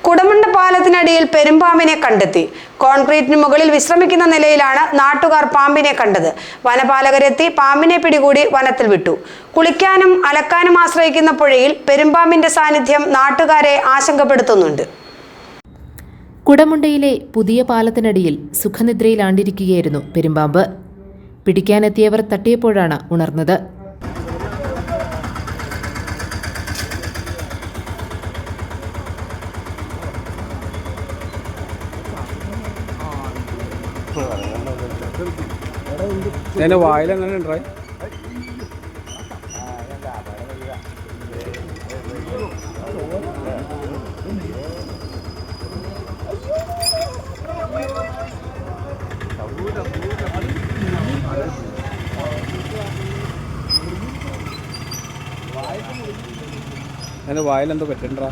കുടമുണ്ട പാലത്തിനടിയിൽ പെരുമ്പാമ്പിനെ കണ്ടെത്തി. കോൺക്രീറ്റിന് മുകളിൽ വിശ്രമിക്കുന്ന നിലയിലാണ് നാട്ടുകാർ പാമ്പിനെ കണ്ടത്. വനപാലകരെത്തി പാമ്പിനെ പിടികൂടി വനത്തിൽ വിട്ടു. കുളിക്കാനും അലക്കാനും ആശ്രയിക്കുന്ന പുഴയിൽ പെരുമ്പാമ്പിന്റെ സാന്നിധ്യം നാട്ടുകാരെ ആശങ്കപ്പെടുത്തുന്നുണ്ട്. കുടമുണ്ടയിലെ പുതിയ പാലത്തിനടിയിൽ സുഖനിദ്രയിലാണ്ടിരിക്കുകയായിരുന്നു പെരുമ്പാമ്പ്. പിടിക്കാനെത്തിയവർ തട്ടിയപ്പോഴാണ് ഉണർന്നത്. വായിലെന്തോ പറ്റണ്ടാ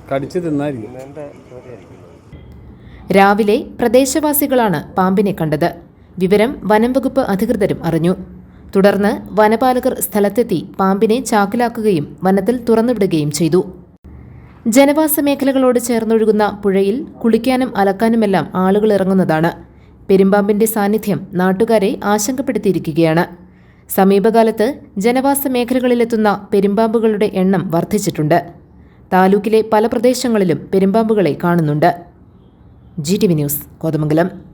കടിച്ചു തിന്നായിരിക്കും. രാവിലെ പ്രദേശവാസികളാണ് പാമ്പിനെ കണ്ടത്. വിവരം വനംവകുപ്പ് അധികൃതരും അറിഞ്ഞു. തുടർന്ന് വനപാലകർ സ്ഥലത്തെത്തി പാമ്പിനെ ചാക്കിലാക്കുകയും വനത്തിൽ തുറന്നുവിടുകയും ചെയ്തു. ജനവാസ മേഖലകളോട് ചേർന്നൊഴുകുന്ന പുഴയിൽ കുളിക്കാനും അലക്കാനുമെല്ലാം ആളുകൾ ഇറങ്ങുന്നതാണ്. പെരുമ്പാമ്പിന്റെ സാന്നിധ്യം നാട്ടുകാരെ ആശങ്കപ്പെടുത്തിയിരിക്കുകയാണ്. സമീപകാലത്ത് ജനവാസ മേഖലകളിലെത്തുന്ന പെരുമ്പാമ്പുകളുടെ എണ്ണം വർദ്ധിച്ചിട്ടുണ്ട്. താലൂക്കിലെ പല പ്രദേശങ്ങളിലും പെരുമ്പാമ്പുകളെ കാണുന്നുണ്ട്. GTV news, Kothamangalam.